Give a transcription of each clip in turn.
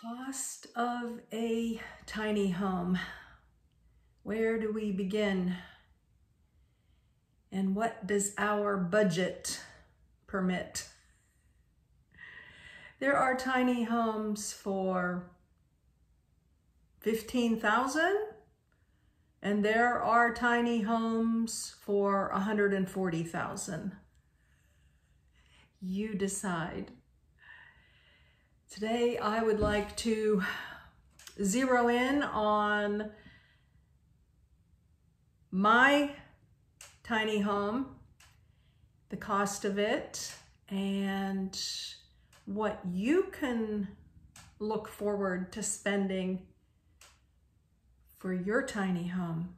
Cost of a tiny home. Where do we begin? And what does our budget permit? There are tiny homes for $15,000 and there are tiny homes for $140,000. You decide. Today, I would like to zero in on my tiny home, the cost of it, and what you can look forward to spending for your tiny home.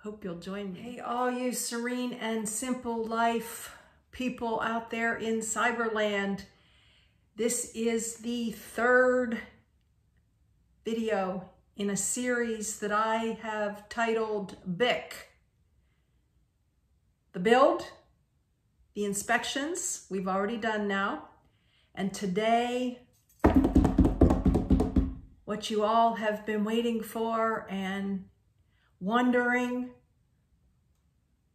Hope you'll join me. Hey, all you serene and simple life people out there in Cyberland. This is the third video in a series that I have titled BIC. The build, the inspections, we've already done now. And today, what you all have been waiting for and wondering,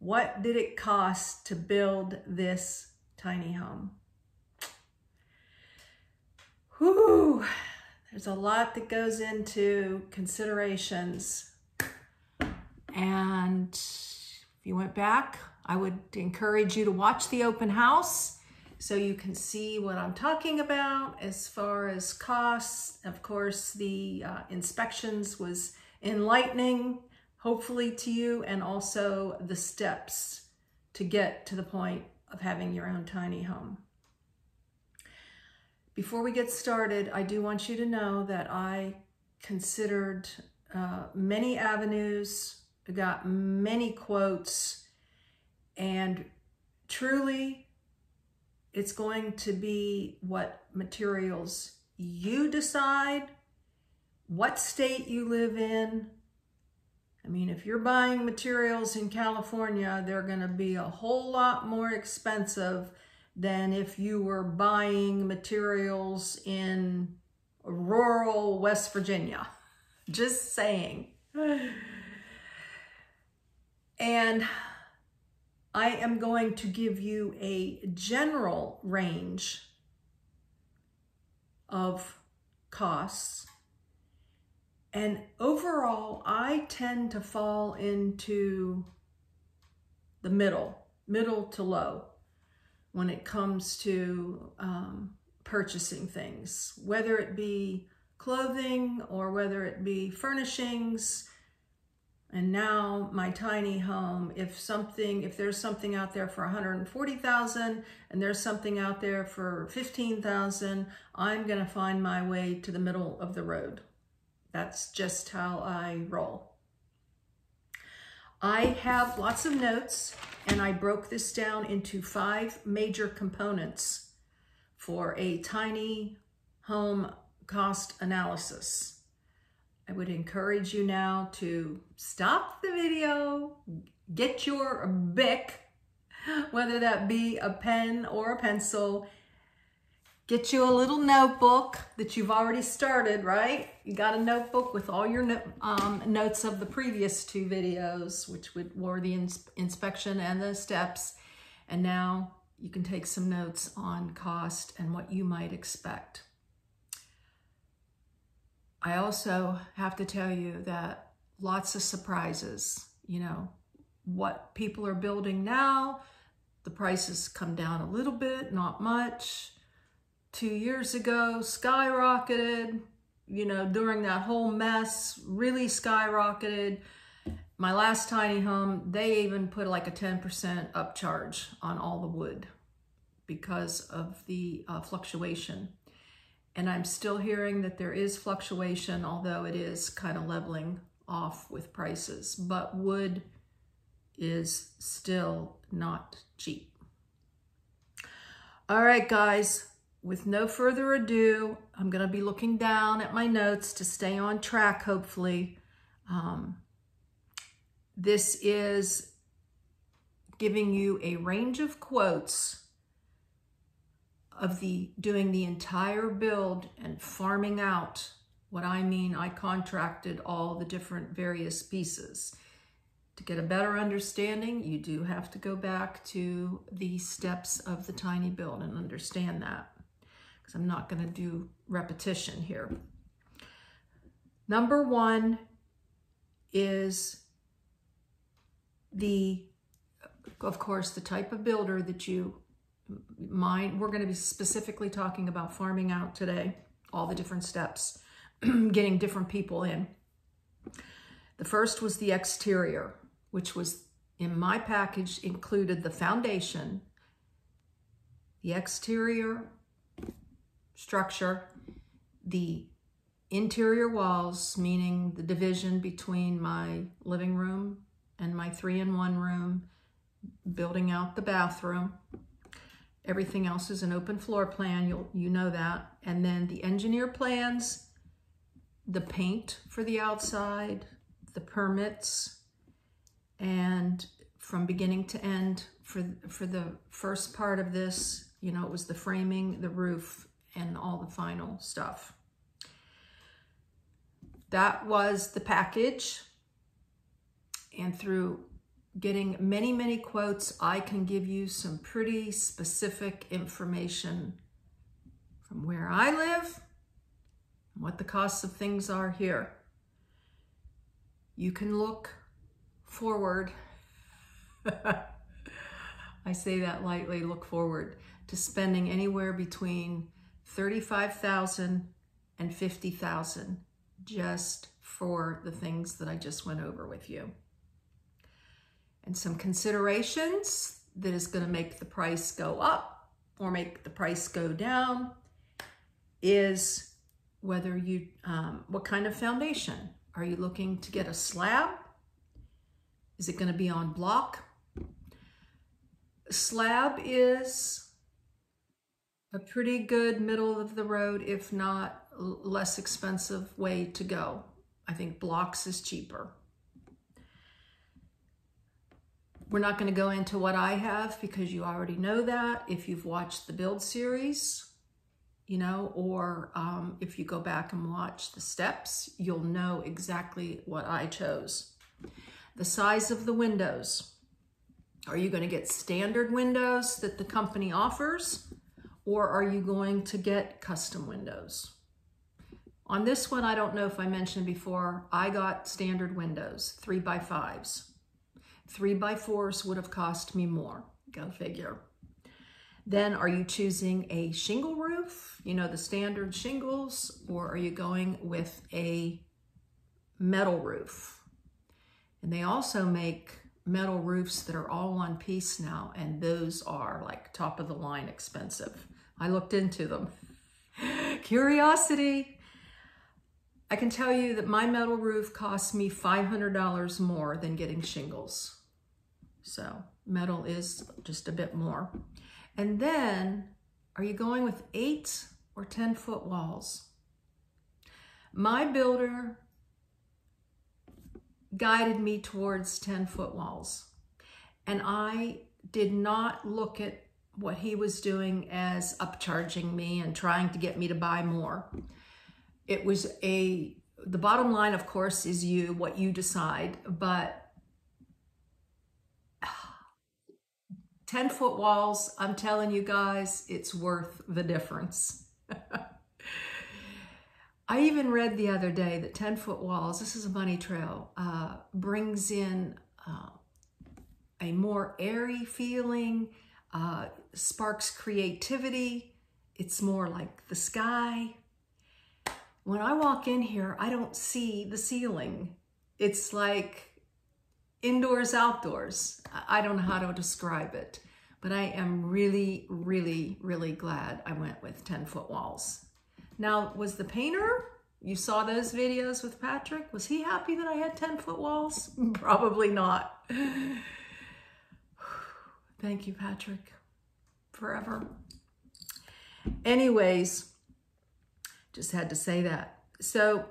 what did it cost to build this tiny home? Whew, there's a lot that goes into considerations. And if you went back, I would encourage you to watch the open house so you can see what I'm talking about as far as costs. Of course, the inspections was enlightening, hopefully to you, and also the steps to get to the point of having your own tiny home. Before we get started, I do want you to know that I considered many avenues, got many quotes, and truly it's going to be what materials you decide, what state you live in. I mean, if you're buying materials in California, they're going to be a whole lot more expensive than if you were buying materials in rural West Virginia. Just saying. And I am going to give you a general range of costs. And overall, I tend to fall into the middle to low when it comes to purchasing things, whether it be clothing or whether it be furnishings. And now my tiny home, if there's something out there for $140,000 and there's something out there for $15,000, I'm gonna find my way to the middle of the road. That's just how I roll. I have lots of notes, and I broke this down into 5 major components for a tiny home cost analysis. I would encourage you now to stop the video, get your BIC, whether that be a pen or a pencil, get you a little notebook that you've already started, right? You got a notebook with all your notes of the previous 2 videos, which were the inspection and the steps. And now you can take some notes on cost and what you might expect. I also have to tell you that lots of surprises, you know, what people are building now, the prices come down a little bit, not much. 2 years ago, skyrocketed, you know, during that whole mess, really skyrocketed. My last tiny home, they even put like a 10% upcharge on all the wood because of the fluctuation. And I'm still hearing that there is fluctuation, although it is kind of leveling off with prices. But wood is still not cheap. All right, guys. With no further ado, I'm going to be looking down at my notes to stay on track, hopefully. This is giving you a range of quotes of doing the entire build and farming out, what I mean, I contracted all the different various pieces. To get a better understanding, you do have to go back to the steps of the tiny build and understand that, because I'm not going to do repetition here. Number one is of course, the type of builder that you mind. We're going to be specifically talking about farming out today, all the different steps, getting different people in. The first was the exterior, which was in my package, included the foundation, the exterior structure, the interior walls, meaning the division between my living room and my 3-in-1 room, building out the bathroom. Everything else is an open floor plan, you know that. And then the engineer plans, the paint for the outside, the permits, and from beginning to end for the first part of this, you know, it was the framing, the roof, and all the final stuff. That was the package. And through getting many, many quotes, I can give you some pretty specific information from where I live and what the costs of things are here. You can look forward. I say that lightly, look forward to spending anywhere between $35,000 and $50,000 just for the things that I just went over with you. And some considerations that is going to make the price go up or make the price go down is whether you, what kind of foundation. Are you looking to get a slab? Is it going to be on block? A slab is a pretty good middle of the road, if not less expensive way to go. I think blocks is cheaper. We're not going to go into what I have because you already know that. If you've watched the build series, you know, or if you go back and watch the steps, you'll know exactly what I chose. The size of the windows. Are you going to get standard windows that the company offers, or are you going to get custom windows? On this one, I don't know if I mentioned before, I got standard windows, 3x5s. 3x4s would have cost me more, go figure. Then are you choosing a shingle roof, you know, the standard shingles, or are you going with a metal roof? And they also make metal roofs that are all one piece now, and those are like top of the line expensive. I looked into them. Curiosity. I can tell you that my metal roof cost me $500 more than getting shingles. So metal is just a bit more. And then, are you going with 8 or 10-foot walls? My builder guided me towards 10-foot walls. And I did not look at what he was doing as upcharging me and trying to get me to buy more. It was the bottom line, of course, is what you decide, but 10-foot walls, I'm telling you guys, it's worth the difference. I even read the other day that 10-foot walls, this is a money trail, brings in a more airy feeling, sparks creativity. It's more like the sky. When I walk in here, I don't see the ceiling. It's like indoors, outdoors. I don't know how to describe it, but I am really, really, really glad I went with 10-foot walls. Now, was the painter, you saw those videos with Patrick, was he happy that I had 10-foot walls? Probably not. Thank you, Patrick, forever. Anyways, just had to say that. So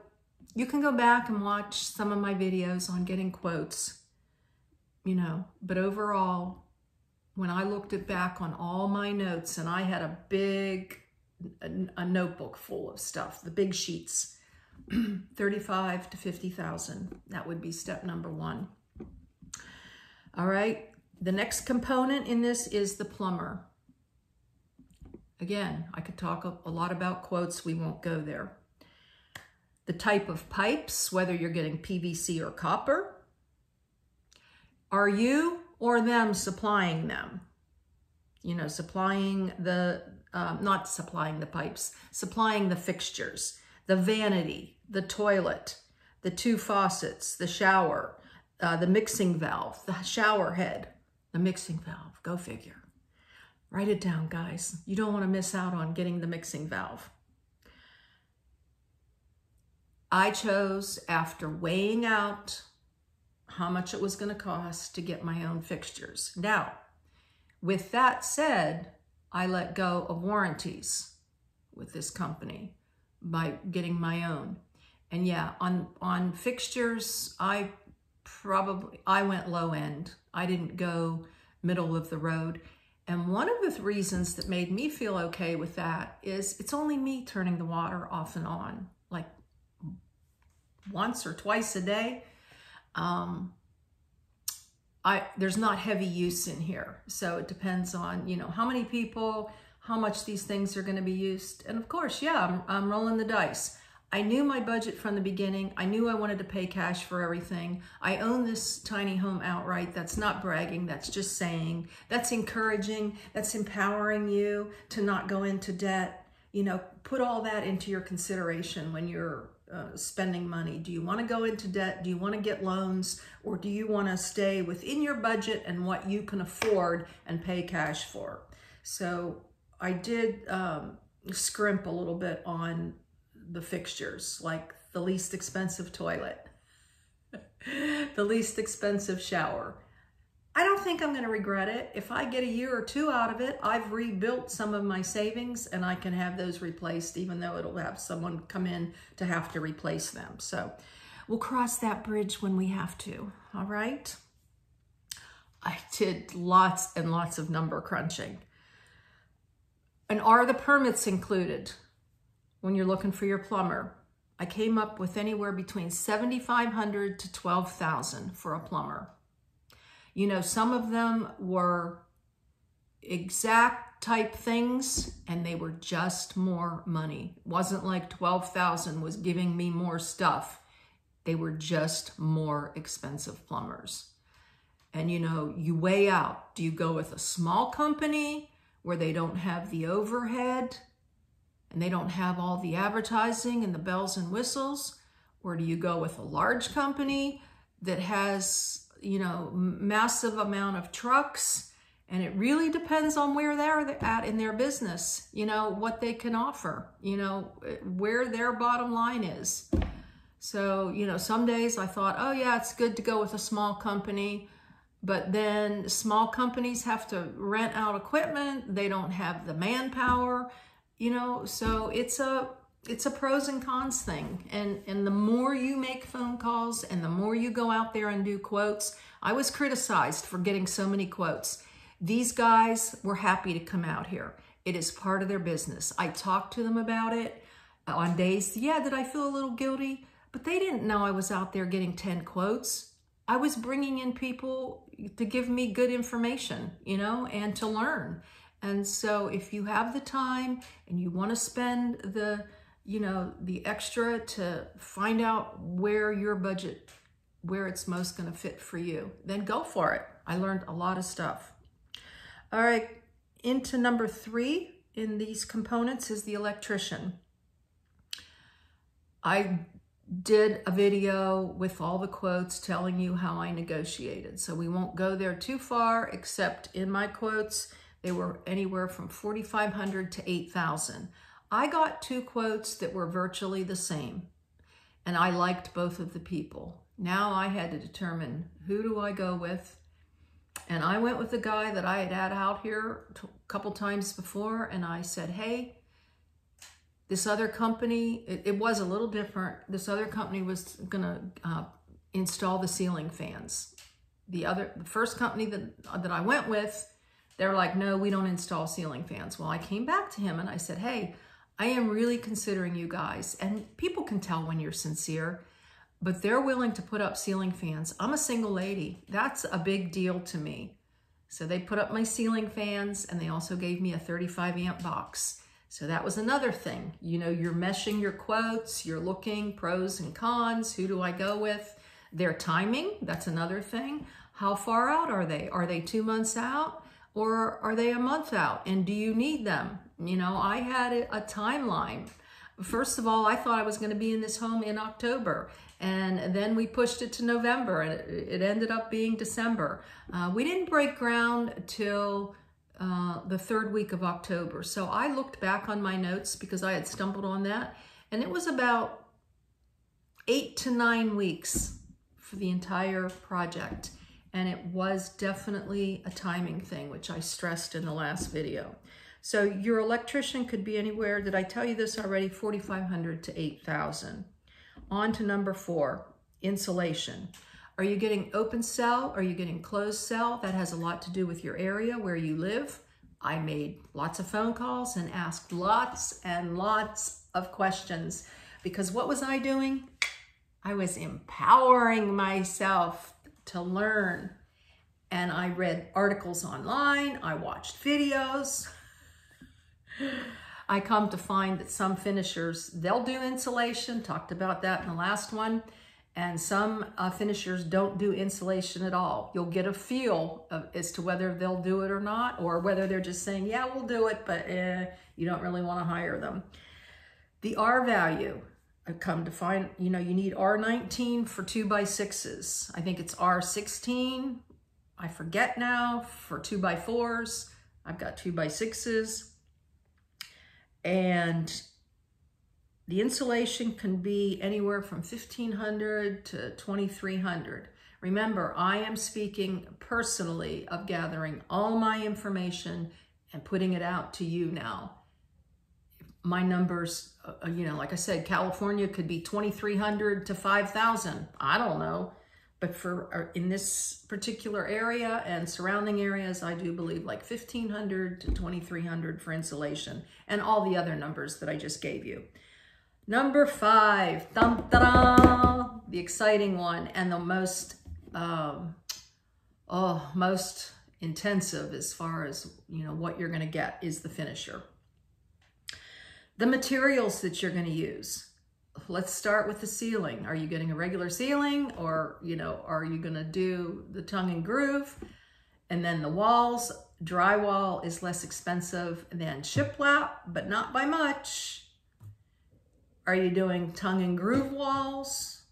you can go back and watch some of my videos on getting quotes, you know, but overall, when I looked back on all my notes, and I had a big a notebook full of stuff, the big sheets, 35 to 50,000. That would be step number one. All right. The next component in this is the plumber. Again, I could talk a lot about quotes. We won't go there. The type of pipes, whether you're getting PVC or copper. Are you or them supplying them? You know, supplying the, not supplying the pipes, supplying the fixtures, the vanity, the toilet, the two faucets, the shower, the mixing valve, the shower head, the mixing valve, go figure. Write it down, guys. You don't want to miss out on getting the mixing valve. I chose, after weighing out how much it was going to cost, to get my own fixtures. Now, with that said, I let go of warranties with this company by getting my own. And yeah, on fixtures, I went low end. I didn't go middle of the road. And one of the reasons that made me feel okay with that is it's only me turning the water off and on, like once or twice a day. There's not heavy use in here. So it depends on, you know, how many people, how much these things are going to be used. And of course, yeah, I'm rolling the dice. I knew my budget from the beginning. I knew I wanted to pay cash for everything. I own this tiny home outright. That's not bragging. That's just saying. That's encouraging. That's empowering you to not go into debt. You know, put all that into your consideration when you're spending money. Do you want to go into debt? Do you want to get loans? Or do you want to stay within your budget and what you can afford and pay cash for? So I did scrimp a little bit on the fixtures, like the least expensive toilet, the least expensive shower. I don't think I'm going to regret it. If I get a year or two out of it, I've rebuilt some of my savings and I can have those replaced, even though it'll have someone come in to have to replace them. So we'll cross that bridge when we have to. All right. I did lots and lots of number crunching. And are the permits included when you're looking for your plumber? I came up with anywhere between $7,500 to $12,000 for a plumber. You know, some of them were exact type things and they were just more money. It wasn't like 12,000 was giving me more stuff. They were just more expensive plumbers. And you know, you weigh out, do you go with a small company where they don't have the overhead and they don't have all the advertising and the bells and whistles? Or do you go with a large company that has, you know, massive amount of trucks? And it really depends on where they're at in their business, you know, what they can offer, you know, where their bottom line is. So, you know, some days I thought, oh yeah, it's good to go with a small company. But then small companies have to rent out equipment. They don't have the manpower, you know, so it's a pros and cons thing. And the more you make phone calls and the more you go out there and do quotes, I was criticized for getting so many quotes. These guys were happy to come out here. It is part of their business. I talked to them about it on days, yeah, did I feel a little guilty? But they didn't know I was out there getting 10 quotes. I was bringing in people to give me good information, you know, and to learn. And so if you have the time and you want to spend the, you know, the extra to find out where your budget, where it's most going to fit for you, then go for it. I learned a lot of stuff. All right, into number 3 in these components is the electrician. I did a video with all the quotes telling you how I negotiated. So we won't go there too far, except in my quotes, they were anywhere from $4,500 to $8,000. I got 2 quotes that were virtually the same, and I liked both of the people. Now I had to determine, who do I go with? And I went with the guy that I had out here a couple times before, and I said, hey, this other company, it was a little different. This other company was gonna install the ceiling fans. The first company that I went with They're like, no, we don't install ceiling fans. Well, I came back to him and I said, hey, I am really considering you guys. And people can tell when you're sincere, but they're willing to put up ceiling fans. I'm a single lady. That's a big deal to me. So they put up my ceiling fans, and they also gave me a 35 amp box. So that was another thing. You know, you're meshing your quotes, you're looking pros and cons. Who do I go with? Their timing, that's another thing. How far out are they? Are they 2 months out? Or are they a month out? And do you need them? You know, I had a timeline. First of all, I thought I was going to be in this home in October. And then we pushed it to November, and it ended up being December. We didn't break ground till the 3rd week of October. So I looked back on my notes because I had stumbled on that. And it was about 8 to 9 weeks for the entire project. And it was definitely a timing thing, which I stressed in the last video. So your electrician could be anywhere, did I tell you this already? $4,500 to $8,000. On to number 4, insulation. Are you getting open cell? Are you getting closed cell? That has a lot to do with your area where you live. I made lots of phone calls and asked lots and lots of questions, because what was I doing? I was empowering myself to learn. And I read articles online, I watched videos. I come to find that some finishers, they'll do insulation, talked about that in the last one, and some finishers don't do insulation at all. You'll get a feel as to whether they'll do it or not, or whether they're just saying, yeah, we'll do it, but you don't really want to hire them. The R value, I've come to find, you know, you need R19 for 2x6s. I think it's R16. I forget now, for 2x4s. I've got 2x6s. And the insulation can be anywhere from $1,500 to $2,300. Remember, I am speaking personally of gathering all my information and putting it out to you now. My numbers, you know, like I said, California could be $2,300 to $5,000. I don't know. But for in this particular area and surrounding areas, I do believe like $1,500 to $2,300 for insulation, and all the other numbers that I just gave you. Number 5, dun, dun, dun, the exciting one and the most, most intensive as far as, you know, what you're going to get is the finisher. The materials that you're going to use. Let's start with the ceiling. Are you getting a regular ceiling, or, you know, are you going to do the tongue and groove? And then the walls, drywall is less expensive than shiplap, but not by much. Are you doing tongue and groove walls?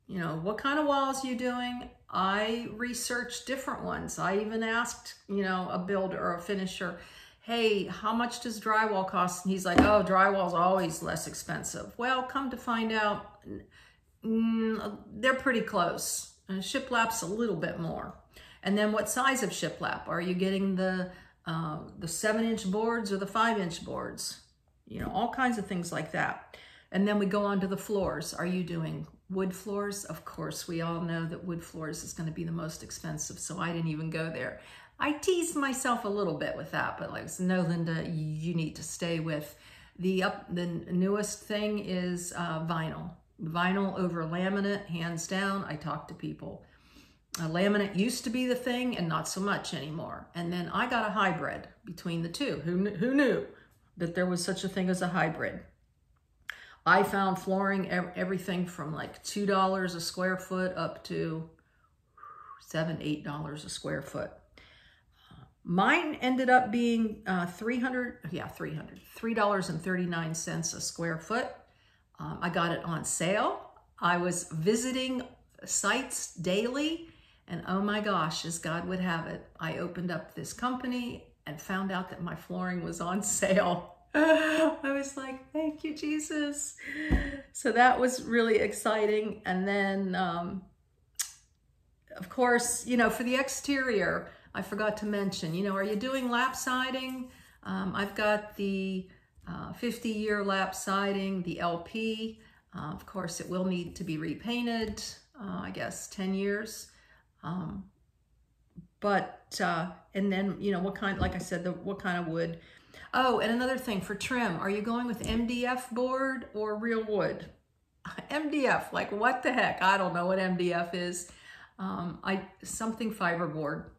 You know, what kind of walls are you doing? I researched different ones. I even asked, you know, a builder or a finisher, hey, how much does drywall cost? And he's like, oh, drywall's always less expensive. Well, come to find out, they're pretty close. Shiplap's a little bit more. And then what size of shiplap? Are you getting the 7-inch boards or the 5-inch boards? You know, all kinds of things like that. And then we go on to the floors. Are you doing wood floors? Of course, we all know that wood floors is going to be the most expensive, so I didn't even go there. I teased myself a little bit with that, but like, no, Linda, you need to stay with the newest thing is vinyl. Vinyl over laminate, hands down. I talk to people. Laminate used to be the thing and not so much anymore. And then I got a hybrid between the two. Who knew that there was such a thing as a hybrid? I found flooring, everything from like $2 a square foot up to $7, $8 a square foot. Mine ended up being $3.39 a square foot. I got it on sale. I was visiting sites daily, and oh my gosh, as God would have it, I opened up this company and found out that my flooring was on sale. I was like, thank you, Jesus. So that was really exciting. And then, of course, you know, for the exterior, I forgot to mention, you know, are you doing lap siding? I've got the 50-year lap siding, the LP. Of course, it will need to be repainted, I guess 10 years. But, and then, you know, what kind, like I said, what kind of wood. Oh, and another thing for trim, are you going with MDF board or real wood? MDF, like what the heck? I don't know what MDF is. Something fiberboard.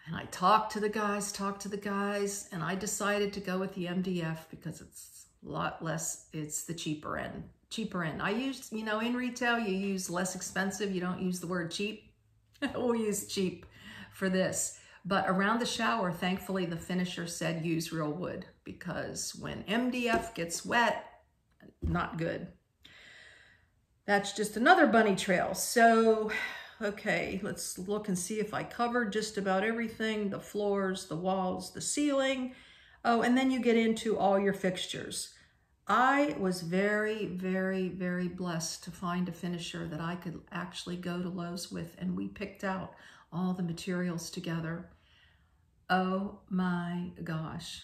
And I talked to the guys, and I decided to go with the MDF because it's a lot less, it's the cheaper end. I used, you know, in retail, you use less expensive. You don't use the word cheap. We'll use cheap for this. But around the shower, thankfully, the finisher said use real wood because when MDF gets wet, not good. That's just another bunny trail. So, okay, let's look and see if I covered just about everything, the floors, the walls, the ceiling. Oh, and then you get into all your fixtures. I was very, very, very blessed to find a finisher that I could actually go to Lowe's with, and we picked out all the materials together. Oh my gosh,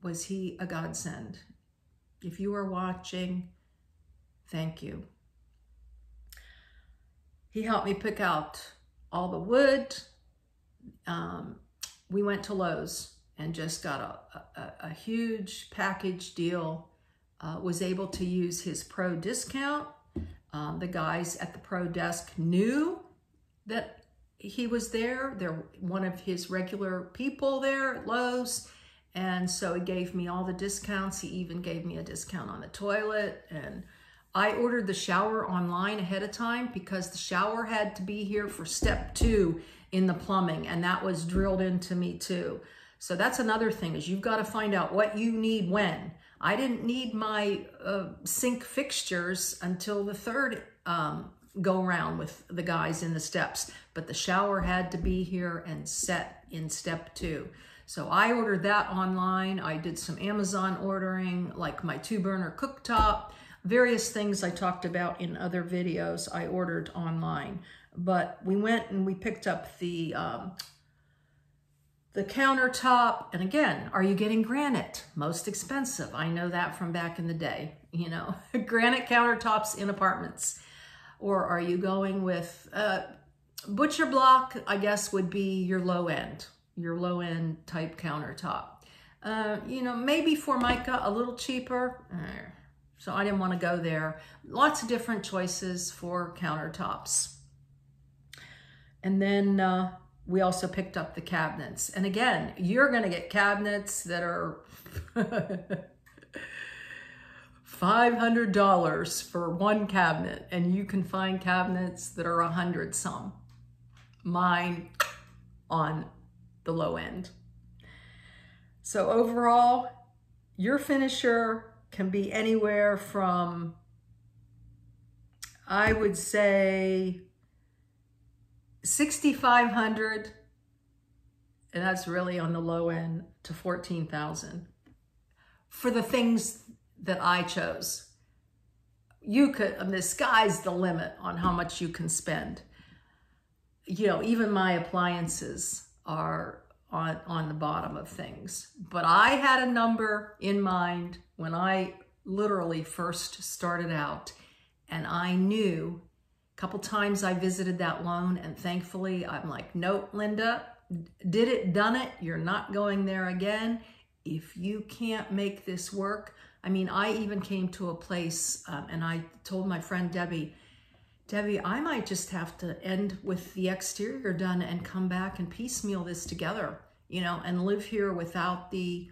was he a godsend. If you are watching, thank you. He helped me pick out all the wood. We went to Lowe's and just got a huge package deal. Was able to use his pro discount. The guys at the pro desk knew that he was there. They're one of his regular people there at Lowe's. And so he gave me all the discounts. He even gave me a discount on the toilet. And I ordered the shower online ahead of time because the shower had to be here for step 2 in the plumbing. And that was drilled into me too. So that's another thing, is you've got to find out what you need when. I didn't need my sink fixtures until the third go around with the guys in the steps, but the shower had to be here and set in step 2. So I ordered that online. I did some Amazon ordering, like my 2-burner cooktop, various things I talked about in other videos I ordered online. But we went and we picked up the countertop. And again, are you getting granite? Most expensive. I know that from back in the day, you know, granite countertops in apartments. Or are you going with butcher block, I guess would be your low end type countertop. You know, maybe Formica, a little cheaper. So I didn't want to go there. Lots of different choices for countertops. And then we also picked up the cabinets. And again, you're going to get cabinets that are $500 for one cabinet, and you can find cabinets that are 100 some. Mine on the low end. So overall, your finisher can be anywhere from, I would say, $6,500, and that's really on the low end, to $14,000 for the things that I chose. You could, the sky's the limit on how much you can spend. You know, even my appliances are on the bottom of things. But I had a number in mind when I literally first started out, and I knew a couple times I visited that loan, and thankfully I'm like, nope, Linda, did it, done it. You're not going there again. If you can't make this work. I mean, I even came to a place and I told my friend Debbie, I might just have to end with the exterior done and come back and piecemeal this together, you know, and live here without the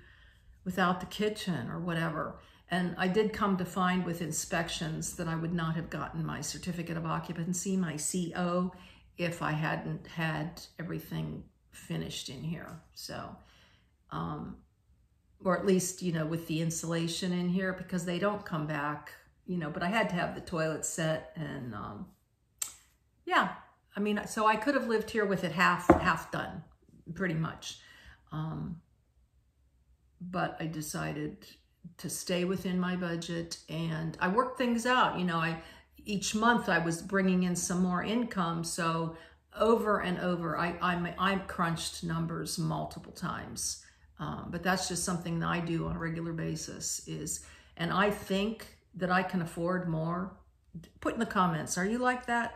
kitchen or whatever. And I did come to find with inspections that I would not have gotten my certificate of occupancy, my CO, if I hadn't had everything finished in here. So, or at least, you know, with the insulation in here, because they don't come back, you know, but I had to have the toilet set. And yeah, I mean, so I could have lived here with it half done, pretty much. But I decided to stay within my budget, and I worked things out. You know, each month I was bringing in some more income. So over and over, I crunched numbers multiple times. But that's just something that I do on a regular basis and I think that I can afford more. Put in the comments, are you like that?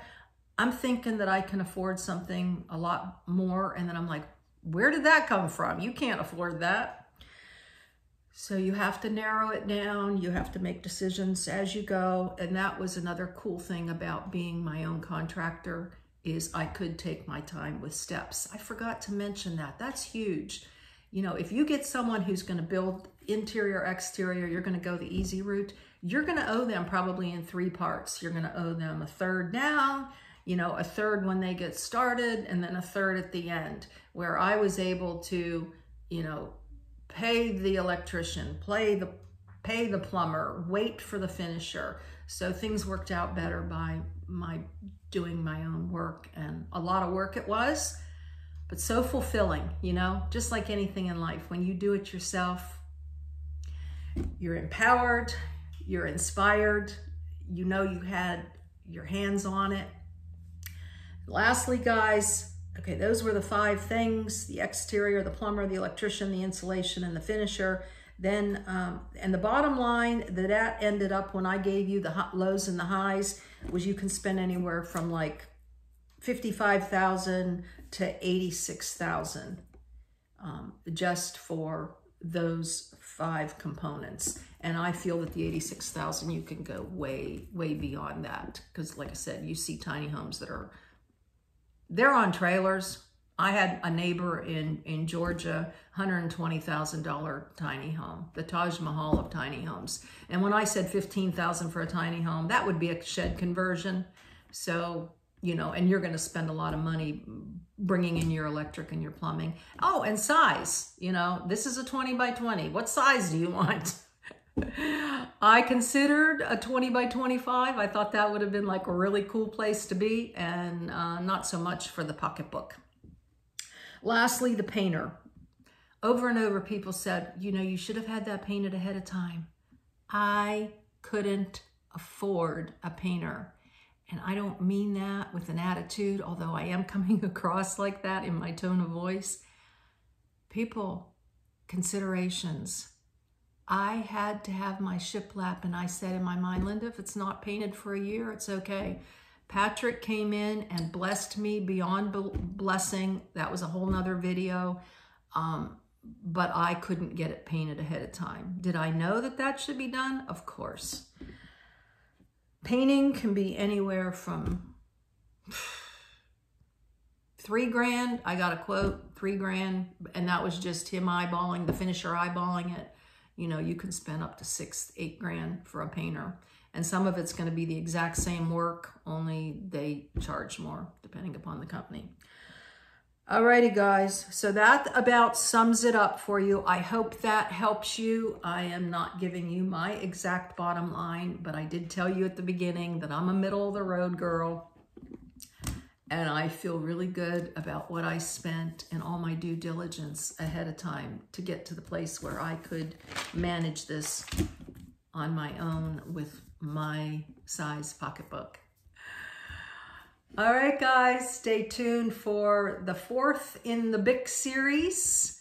I'm thinking that I can afford something a lot more. And then I'm like, where did that come from? You can't afford that. So you have to narrow it down. You have to make decisions as you go. And that was another cool thing about being my own contractor, is I could take my time with steps. I forgot to mention that. That's huge. You know, if you get someone who's going to build interior, exterior, you're going to go the easy route. You're going to owe them probably in 3 parts. You're going to owe them a third down, you know, a third when they get started, and then a third at the end, where I was able to, you know, pay the electrician, pay the plumber, wait for the finisher. So things worked out better by my doing my own work, and a lot of work it was, but so fulfilling, you know, just like anything in life. When you do it yourself, you're empowered, you're inspired, you know you had your hands on it. Lastly, guys, okay, those were the 5 things: the exterior, the plumber, the electrician, the insulation, and the finisher. Then, and the bottom line that ended up when I gave you the lows and the highs was you can spend anywhere from like $55,000 to $86,000 just for those 5 components. And I feel that the $86,000, you can go way, way beyond that. Because like I said, you see tiny homes that they're on trailers. I had a neighbor in Georgia, $120,000 tiny home, the Taj Mahal of tiny homes. And when I said $15,000 for a tiny home, that would be a shed conversion. So, you know, and you're going to spend a lot of money bringing in your electric and your plumbing. Oh, and size, you know, this is a 20 by 20. What size do you want? I considered a 20 by 25. I thought that would have been like a really cool place to be, and not so much for the pocketbook. Lastly, the painter. Over and over, people said, you know, you should have had that painted ahead of time. I couldn't afford a painter. And I don't mean that with an attitude, although I am coming across like that in my tone of voice. People, considerations. I had to have my shiplap, and I said in my mind, Linda, if it's not painted for a year, it's okay. Patrick came in and blessed me beyond blessing. That was a whole nother video. But I couldn't get it painted ahead of time. Did I know that that should be done? Of course. Painting can be anywhere from $3,000. I got a quote, $3,000, and that was just him eyeballing, the finisher eyeballing it. You know, you can spend up to $6,000, $8,000 for a painter. And some of it's going to be the exact same work, only they charge more, depending upon the company. Alrighty, guys. So that about sums it up for you. I hope that helps you. I am not giving you my exact bottom line, but I did tell you at the beginning that I'm a middle of the road girl. And I feel really good about what I spent and all my due diligence ahead of time to get to the place where I could manage this on my own with my size pocketbook. All right, guys, stay tuned for the 4th in the BIC series,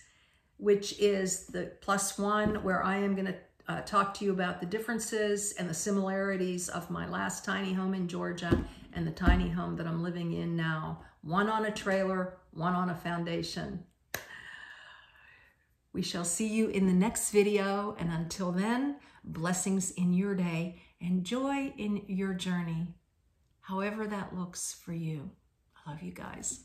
which is the +1, where I am going to talk to you about the differences and the similarities of my last tiny home in Georgia and the tiny home that I'm living in now. One on a trailer, one on a foundation. We shall see you in the next video, and until then, blessings in your day and joy in your journey, however that looks for you. I love you guys.